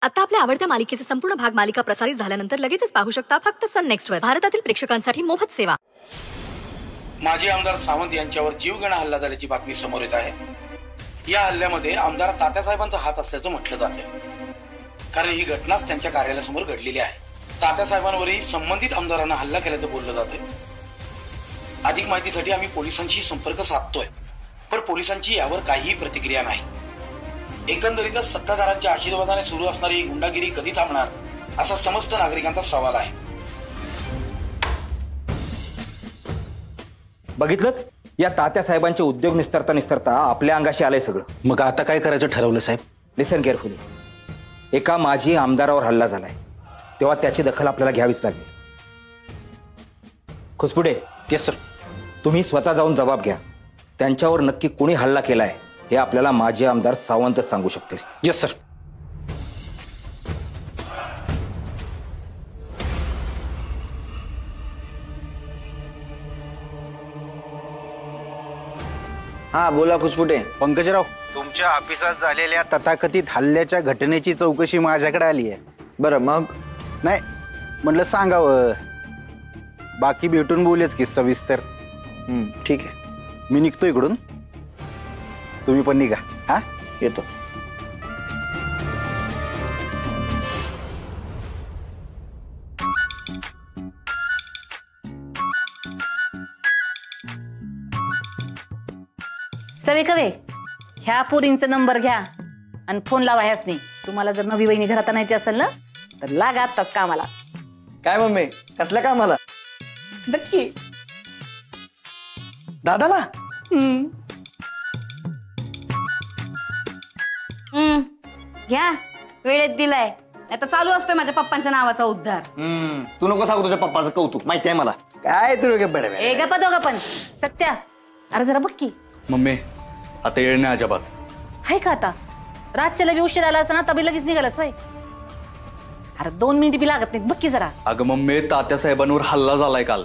आता आपल्या आवडत्या मालिकेचे संपूर्ण भाग मालिका प्रसारित झाल्यानंतर लगेचच पाहू शकता फक्त सन नेक्स्टवर. भारतातील प्रेक्षकांसाठी मोफत सेवा. माजी आमदार सावंत यांच्यावर जीवघेणा हल्ला झाल्याची बातमी समोर येत आहे. या हल्ल्यामध्ये आमदार तात्यासाहेबांचा हात असल्याचं म्हटलं जाते, कारण ही घटनाच त्यांच्या कार्यालयासमोर घडलेली आहे. तात्यासाहेबांवरही संबंधित आमदारांना हल्ला केल्याचं बोललं जाते. अधिक माहितीसाठी आम्ही पोलिसांशी संपर्क साधतोय, पण पोलिसांची यावर काहीही प्रतिक्रिया नाही. एकंदरीतच सत्ताधाऱ्यांच्या आशीर्वादाने सुरू असणारी ही गुंडागिरी कधी थांबणार, असा समस्त नागरिकांचा सवाल आहे. बघितलं, या तात्यासाहेबांचे उद्योग निस्तरता निस्तरता आपल्या अंगाशी आलंय सगळं. मग आता काय करायचं ठरवलं साहेब? लिसन केअरफुली. एका माजी आमदारावर हल्ला झालाय, तेव्हा त्याची दखल आपल्याला घ्यावीच लागेल. खुसपुडे. Yes sir. तुम्ही स्वतः जाऊन जबाब घ्या. त्यांच्यावर नक्की कोणी हल्ला केलाय हे आपल्याला माजी आमदार सावंत सांगू शकतील. Yes sir. हा बोला खुसपुटे. पंकजराव, तुमच्या ऑफिसात झालेल्या तथाकथित हल्ल्याच्या घटनेची चौकशी माझ्याकडे आली आहे. बरं मग? नाही म्हटलं सांगावं, बाकी भेटून बोलूच की सविस्तर. ठीक आहे, मी निघतो इकडून, तुम्ही पण निघा. हा येतो. सवे कवे, ह्या पोरींचा नंबर घ्या आणि फोन लावा ह्यासनी. तुम्हाला जर नवी वहिनी घरात आणायची असेल ना तर लागा आत्ताच कामाला. काय मम्मी, कसल्या कामाला? नक्की दादाला? घ्या, वेळेत दिलाय. आता चालू असतोय माझ्या पप्पांच्या नावाचा उद्धार. तू नको सांगू तुझ्या पप्पाचं कौतुक, माहिती आहे मला. काय तू ए गप्पा दोघं पण. सत्या, अरे जरा बघ की. मम्मी आता येळ नाही अजिबात. हाय का आता? रातच्याला बी उशीर आला असं ना तबी लगेच निघालास वय. अरे 2 मिनिट बी लागत नाही, बघ की जरा. अगं मम्मी, तात्यासाहेबांवर हल्ला झालाय काल.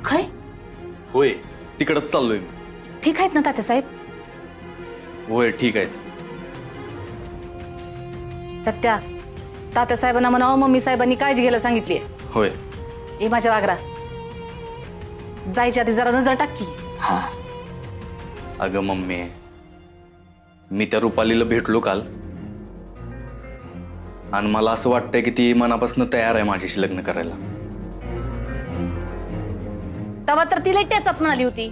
काय? होय, तिकडच चाललोय मी. ठीक आहेत ना तात्यासाहेब? होय ठीक आहेत. सत्या, तात्यासाहेबांना म्हणावं मम्मी साहेबांनी काळजी घ्यायला सांगितली. होय. ए माझ्या वागरा, जायच्या आधी जरा नजर टाक. अगं मम्मी, मी त्या रुपालीला भेटलो काल आणि मला असं वाटतंय की ती मनापासून तयार आहे माझ्याशी लग्न करायला. तेव्हा तर तिला टेचप म्हणाली होती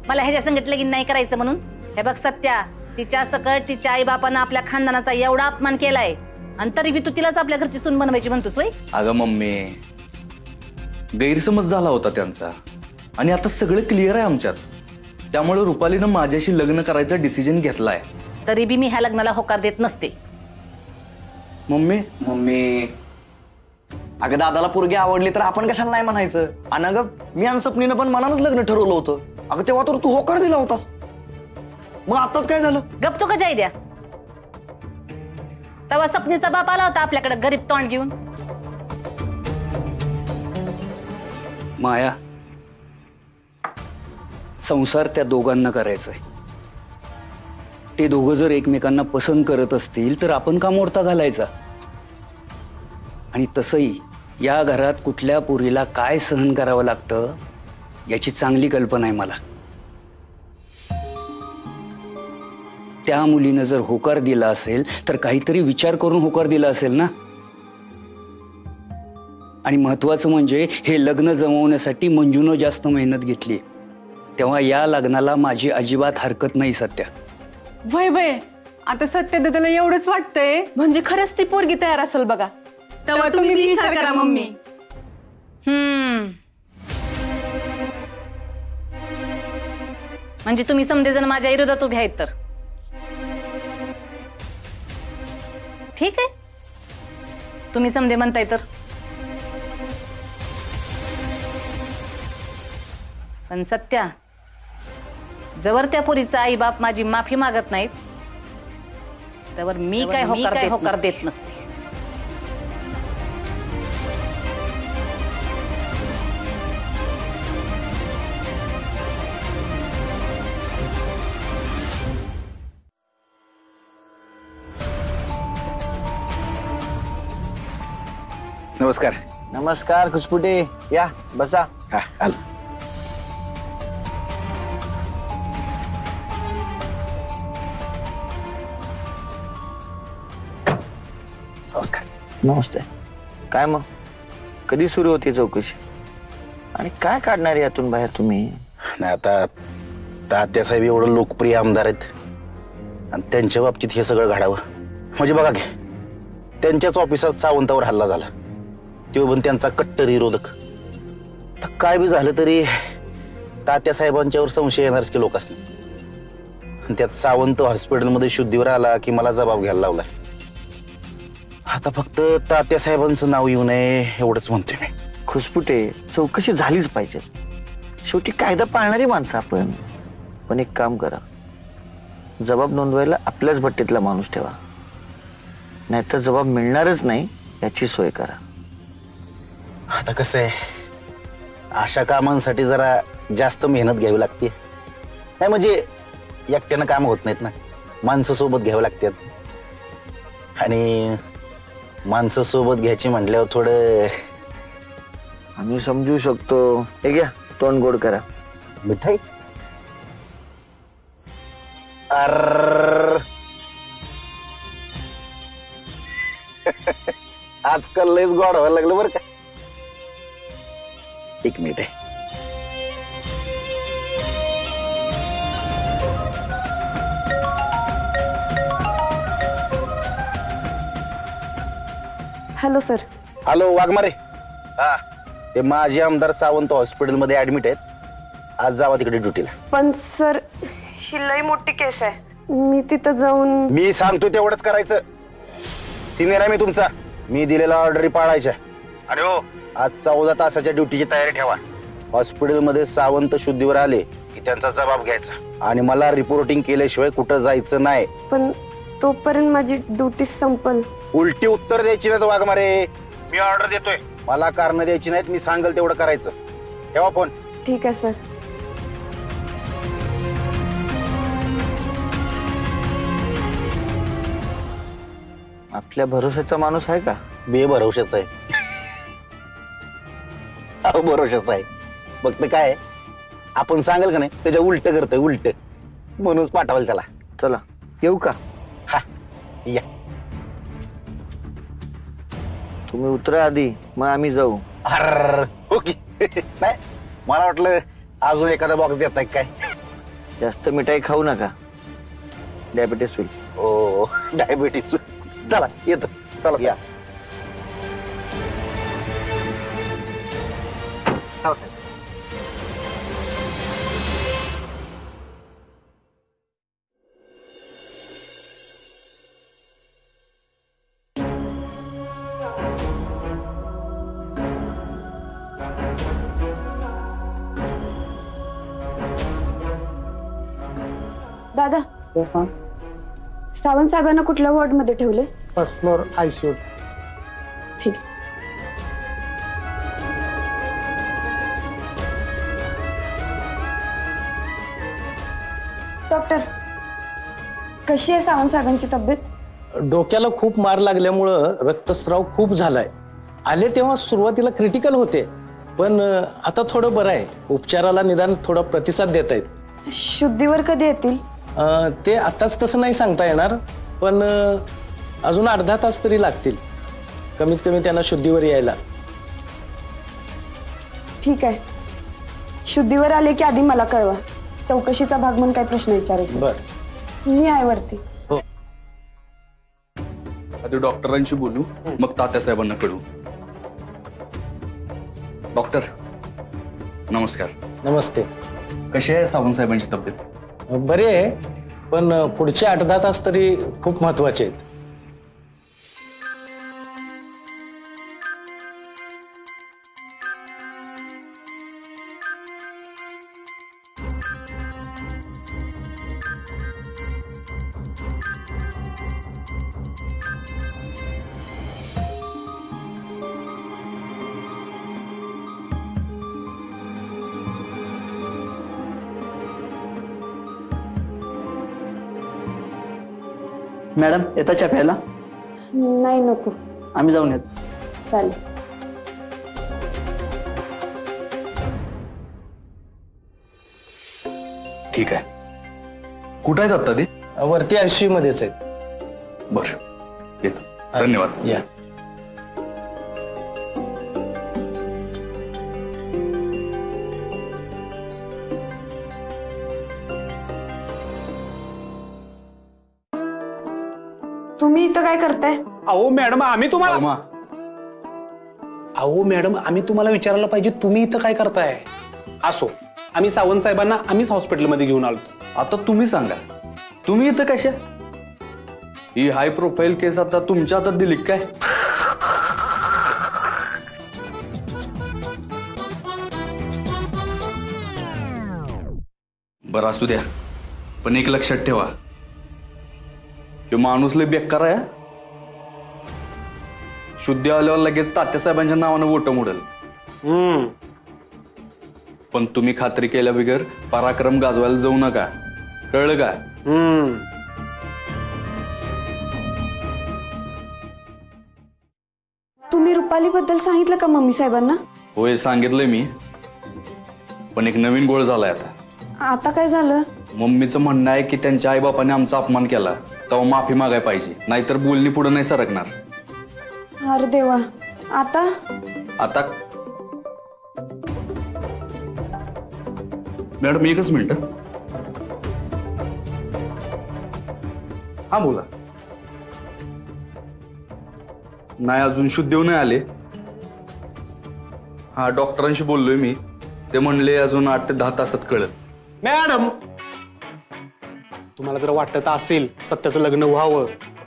मला ह्याच्या संगत लगीन नाही करायचं म्हणून. हे बघ सत्या, तिच्या सकट तिच्या आई बापानं आपल्या खानदानाचा एवढा अपमान केलाय आणि तरी बी तू तिलाच आपल्या घरची सून बनवायची म्हणतोस वय. अगं मम्मी, गैरसमज झाला होता त्यांचा आणि आता सगळं क्लिअर आहे आमच्यात. त्यामुळे रुपालीनं माझ्याशी लग्न करायचा डिसिजन घेतलाय. तरी बी मी ह्या लग्नाला होकार देत नसते. मम्मी अगं दादाला पोरगी आवडली तर आपण कशाला नाही म्हणायचं? आणि अगं मी आणि सपनीनं पण मनानच लग्न ठरवलं होतं. अगं तेव्हा तर तू होकार दिला होतास, मग आताच काय झालं? गप तो का जाई द्या. तेव्हा सपनीचा बाप आला होता आपल्याकडे गरीब तोंड घेऊन. माया, संसार त्या दोघांना करायचाय. ते दोघं जर एकमेकांना पसंत करत असतील तर आपण का मोर्चा घालायचा? आणि तसंही या घरात कुठल्या पोरीला काय सहन करावं लागतं याची चांगली कल्पना आहे मला. त्या मुलीनं जर होकार दिला असेल तर काहीतरी विचार करून होकार दिला असेल ना. आणि महत्वाचं म्हणजे हे लग्न जमवण्यासाठी मंजूनं जास्त मेहनत घेतली, तेव्हा या लग्नाला माझी अजिबात हरकत नाही. सत्या वय वय, आता सत्य दादाला एवढंच वाटतंय म्हणजे खरंच ती पोरगी तयार असेल बघा. तेव्हा तुम्ही विचार करा मम्मी. म्हणजे तुम्ही समजेजण माझ्या विरोधात उभे आहेत तर ठीक आहे. तुम्ही समजे म्हणताय तर. पण सत्या, जवळ त्या पोरीचा आई बाप माझी माफी मागत नाहीत त्यावर मी काय होकार देत नसते. नमस्कार. नमस्कार खुसपुटे, या बसा. हा आलो. नमस्कार. नमस्ते. काय मग कधी सुरू होती चौकशी आणि काय काढणार यातून बाहेर तुम्ही? नाही आता तात्यासाहेब एवढं लोकप्रिय आमदार आहेत आणि त्यांच्या बाबतीत हे सगळं घडावं म्हणजे बघा की त्यांच्याच ऑफिसात सावंतावर हल्ला झाला, तो पण त्यांचा कट्टर विरोधक. तर काय बी झालं तरी तात्यासाहेबांच्यावर संशय येणारच की लोक असणे. त्यात सावंत हॉस्पिटलमध्ये शुद्धीवर आला की मला जबाब घ्यायला लावलाय. आता फक्त तात्यासाहेबांचं नाव येऊ नये एवढंच म्हणतोय मी. खुसपुटे, चौकशी झालीच पाहिजे. शेवटी कायदा पाळणारी माणसं आपण. पण एक काम करा, जबाब नोंदवायला आपल्याच भट्टीतला माणूस ठेवा, नाहीतर जबाब मिळणारच नाही याची सोय करा. आता कसं आहे, अशा कामांसाठी जरा जास्त मेहनत घ्यावी लागते. नाही म्हणजे एकट्यानं काम होत नाहीत ना, माणसं सोबत घ्यावी लागतात. आणि माणसं सोबत घ्यायची म्हटल्यावर थोडं आम्ही समजू शकतो. हे घ्या, तोंड गोड करा. मिठाई. अर आजकाल लयच गोड व्हायला लागलं बरं का. एक मिनिट आहे. Hello sir. हॅलो वाघमारे. हा ते माझे आमदार सावंत हॉस्पिटलमध्ये ऍडमिट आहेत. आज जावा तिकडे ड्युटीला. पण सर ही लई मोठी केस आहे, मी तिथं जाऊन. मी सांगतो तेवढंच करायचं. सिनियर आहे मी तुमचा, मी दिलेला ऑर्डरी पाळायच्या. आणि हो, आज 14 तासाच्या ड्युटीची तयारी ठेवा. हॉस्पिटलमध्ये सावंत शुद्धीवर आले की त्यांचा जबाब घ्यायचा आणि मला रिपोर्टिंग केल्याशिवाय कुठं जायचं नाही. पण तोपर्यंत माझी ड्युटी संपल. उलटी उत्तर द्यायची नाही वाघमारे. मी ऑर्डर देतोय, मला कारण द्यायची नाहीत. मी सांगेल तेवढं करायचं. ठेवा फोन. ठीक आहे सर. आपल्या भरोशाचा माणूस आहे का? बेभरोशाचा आहे. अहो भरोशाचा आहे. फक्त काय आपण सांगेल का नाही त्याच्या उलट करतोय, उलट म्हणूनच पाठवाल त्याला. चला येऊ का? हा या. तुम्ही उतरा आधी, मग आम्ही जाऊ. अर ओके. नाही मला वाटलं अजून एखादा बॉक्स देताय काय. जास्त मिठाई खाऊ नका, डायबिटीस होईल. ओ डायबिटीस. चला येतो. चला या. चला साहेब. दादा, सावंत साहेबांना कुठल्या वॉर्ड मध्ये ठेवले? First floor ICU. ठीक. डॉक्टर, कशी आहे सावंत साहेबांची तब्येत? डोक्याला खूप मार लागल्यामुळं रक्तस्राव खूप झालाय. आले तेव्हा सुरुवातीला क्रिटिकल होते, पण आता थोडं बरं आहे. उपचाराला निदान थोडा प्रतिसाद देत आहेत. शुद्धीवर कधी येतील? ते आताच तसं नाही सांगता येणार, पण अजून अर्धा तास तरी लागतील कमीत कमी त्यांना शुद्धीवर यायला. ठीक आहे, शुद्धीवर आले की आधी मला कळवा. चौकशीचा भाग म्हणून काही प्रश्न विचारायचे. बरं, मी आहे वरती. हो. आधी डॉक्टरांशी बोलू, मग तात्यासाहेबांना कळू. डॉक्टर नमस्कार. नमस्ते. कशी आहे सावंत साहेबांची तब्येत? बरे आहे, पण पुढचे 8-10 तास तरी खूप महत्वाचे आहेत. मॅडम येता चहा प्यायला? नाही, नको. आम्ही जाऊन येतो. चालेल. ठीक आहे. कुठं आहेत आत्ता ते? वरती ICU मध्येच आहेत. बर, येतो. धन्यवाद. या. तुम्ही इथं काय करताय? अहो मॅडम आम्ही तुम्हाला विचारायला पाहिजे तुम्ही इथं काय करताय. असो, आम्ही सावंत साहेबांना आम्हीच हॉस्पिटलमध्ये घेऊन आलो. आता तुम्ही सांगा, तुम्ही इथं कशा? ही हाय प्रोफाईल केस आता तुमच्या हातात दिली काय? बरं असू द्या, पण एक लक्षात ठेवा, तो माणूस लय बेकार आहे. शुद्धी आल्यावर लगेच तात्यासाहेबांच्या नावानं वोट मोडेल. पण तुम्ही खात्री केल्या बिगर पराक्रम गाजवायला जाऊ नका, कळलं का? तुम्ही रुपाली बद्दल सांगितलं का मम्मी साहेबांना? होय, सांगितलंय मी, पण एक नवीन गोळ झालाय आता. आता काय झालं? मम्मीचं म्हणणं आहे की त्यांच्या आईबापाने आमचा अपमान केला, तेव्हा माफी मागाय पाहिजे, नाहीतर बोलणी पुढे नाही सरकणार. अरे देवा, आता? आता मॅडम एकच मिनिट. हा बोला. नाही, अजून शुद्धीव नाही आले. हा, डॉक्टरांशी बोललोय मी, ते म्हणले अजून 8 ते 10 तासात कळत. मॅडम, तुम्हाला जर वाटत असेल सत्याचं लग्न व्हावं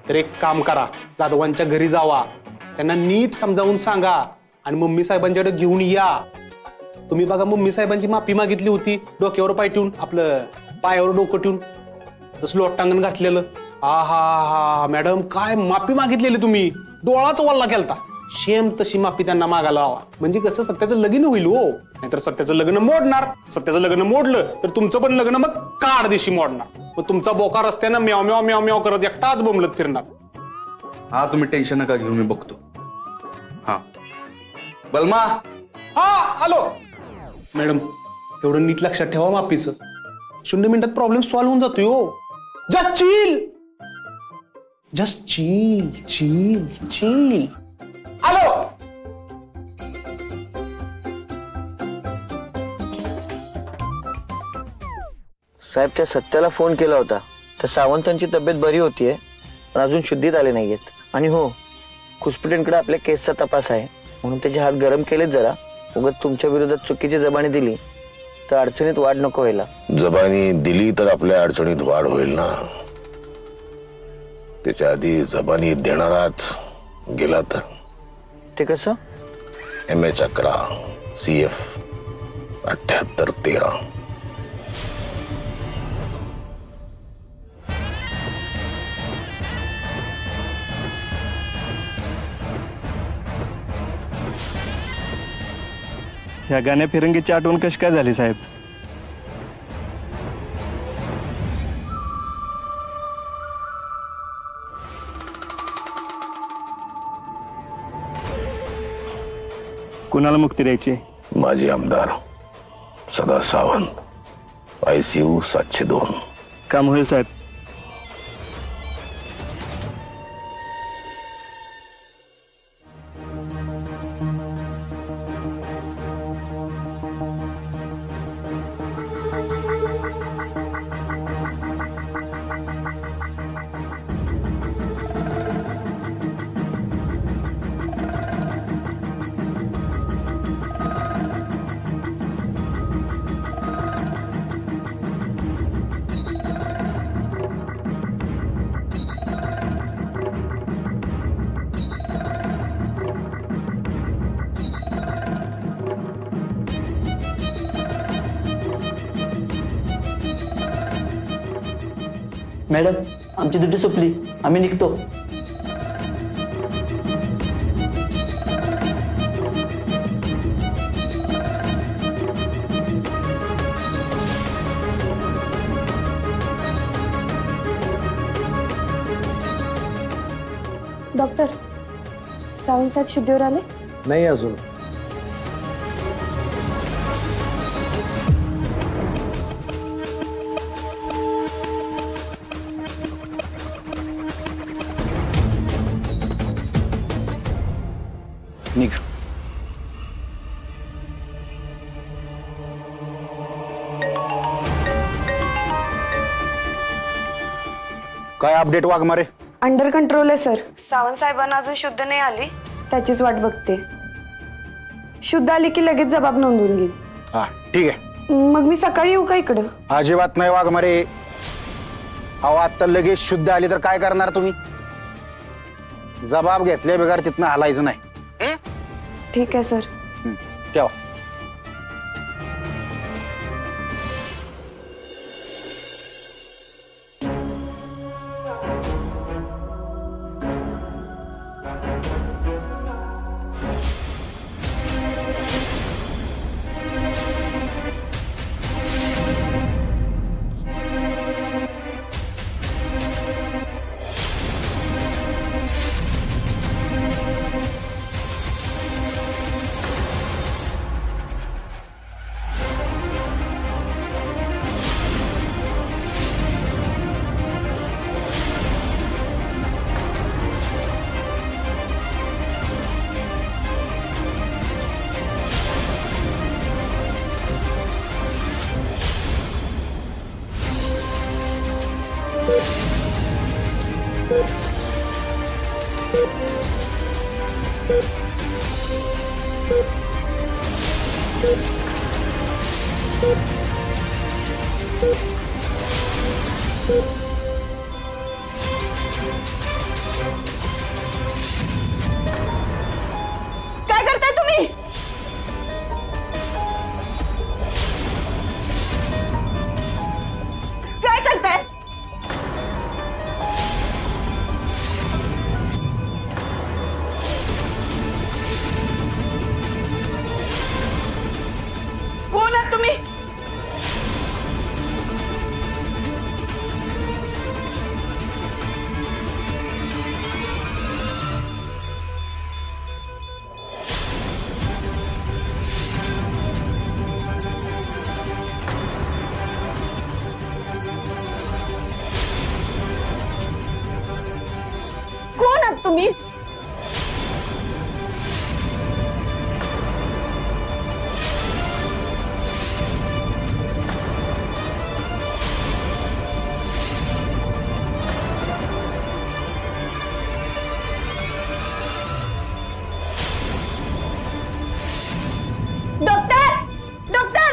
तर एक काम करा, जाधवांच्या घरी जावा, त्यांना नीट समजावून सांगा आणि मम्मी साहेबांच्याकडे घेऊन या. तुम्ही बघा, मम्मी साहेबांची माफी मागितली होती, डोक्यावर पाय ठेवून, आपलं पायावर डोकं ठेवून, तसं लोटांगण घातलेलं. हा मॅडम, काय माफी मागितलेली तुम्ही, डोळाच वल्ला केलता. शेम तशी माफी त्यांना मागायला हवा, म्हणजे कसं सत्याचं लग्न होईल हो. नाहीतर सत्याचं लग्न मोडणार, सत्याचं लग्न मोडलं तर तुमचं पण लग्न मग काढ दिशी मोडणार, मग तुमचा बोका रस्त्यानं म्याव म्याव म्याव म्याव करत एकटाच बोंबलत फिरणार. हा, तुम्ही टेन्शन नका घेऊ, मी बघतो. हा, बलमा. हा, आलो. मॅडम, तेवढं नीट लक्षात ठेवा, माफीचं 0 मिनिटात प्रॉब्लेम सॉल्व्ह होऊन जातोय हो. Just chill, just chill chill chill. आलो. साहेब, त्या सत्याला फोन केला होता, तर सावंतांची तब्येत बरी होतीये, पण अजून शुद्धीत आले नाहीयेत. आणि हो, खुसपटेंकडे आपल्या केसचा तपास आहे, म्हणून त्याचे हात गरम केलेत जरा. उगाच तुमच्या विरोधात चुकीची जबानी दिली तर अडचणीत वाढ नको व्हायला. जबानी दिली तर आपल्या अडचणीत वाढ होईल ना. त्याच्या आधी जबानी देणाराच गेला तर. ते कसं? MH11 CF 7813. ह्या गाण्या फिरंगीची आठवण कशी काय झाली साहेब? कुणाला मुक्ती द्यायची? माजी आमदार सदा सावंत, ICU 702. काम होईल साहेब. मॅडम, आमची ड्युटी संपली, आम्ही निघतो. डॉक्टर, सावंत साहेब शुद्धीवर आले? नाही अजून. निघ. काय अपडेट वाघमारे? अंडर कंट्रोल आहे सर. सावंत साहेबांना अजून शुद्ध नाही आली, त्याचीच वाट बघते. शुद्ध आली की लगेच जबाब नोंदवून घेईन. हा ठीक आहे. मग मी सकाळी येऊ का इकडं? अजिबात नाही वाघमारे. अहो आता लगेच शुद्ध आली तर काय करणार तुम्ही? जबाब घेतल्या बेकार तिथनं हलायचं नाही. ठीक आहे सर. ठेवा. काय करताय तुम्ही? काय करताय? कोण आहात तुम्ही? कोण आहात तुम्ही? डॉक्टर! डॉक्टर!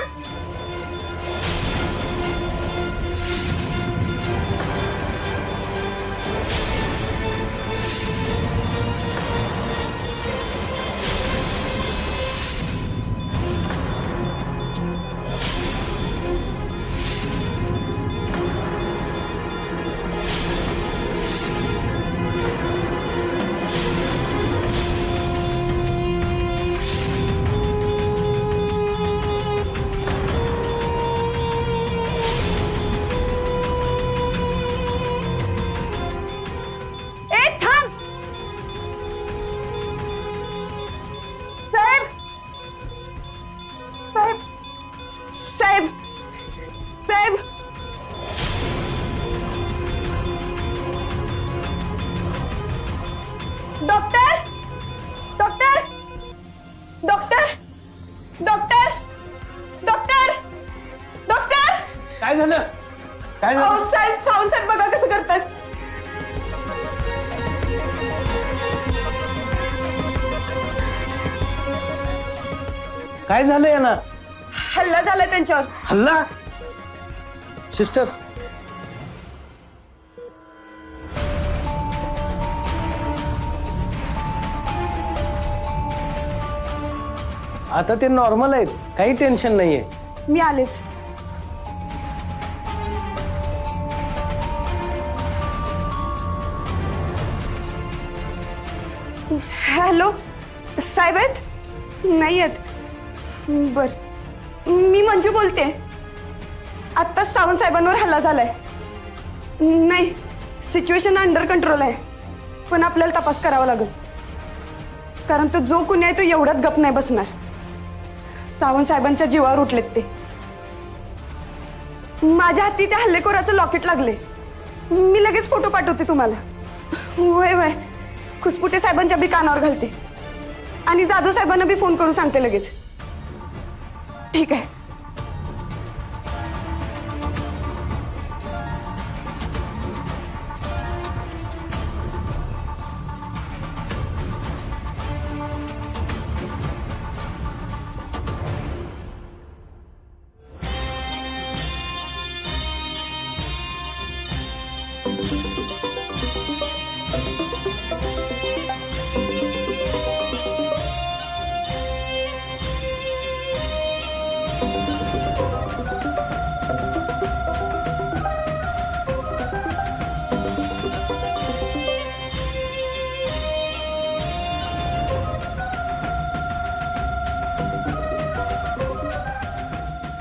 साहेब साहेब doctor doctor doctor doctor doctor doctor काय झालं? काय झालं? साहेब सावंत साहेब बघा कसं करतात. काय झालं यांना? हल्ला झाला त्यांच्यावर. हल्ला? सिस्टर आता ते नॉर्मल आहेत, काही टेन्शन नाहीये. मी आलेच. हॅलो साहेब आहेत? नाही आहेत. बर मी मंजू बोलते. आत्ताच सावंत साहेबांवर हल्ला झालाय. नाही सिच्युएशन अंडर कंट्रोल आहे, पण आपल्याला तपास करावा लागेल, कारण तो जो कुणी आहे तो एवढ्यात गप नाही बसणार. सावंत साहेबांच्या जीवावर उठलेत ते. माझ्या हाती त्या हल्लेखोराचं लॉकेट लागले. मी लगेच फोटो पाठवते तुम्हाला. वय वय खुसपुटे साहेबांच्या बी कानावर घालते. आणि जाधव साहेबांना बी फोन करून सांगते लगेच. ठीक आहे.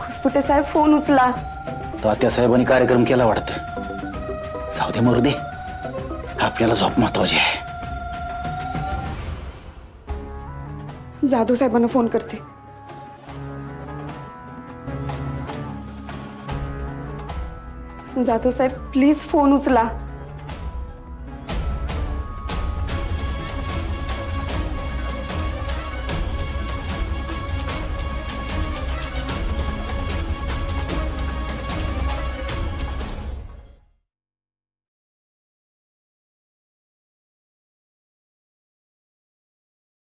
खुसपुटे साहेब फोन उचला. तात्यासाहेबांनी कार्यक्रम केला वाटतं. जाऊ दे मरू दे, आपल्याला झोप महत्वाची आहे. जाधव साहेबांना फोन करते. जाधव साहेब प्लीज फोन उचला.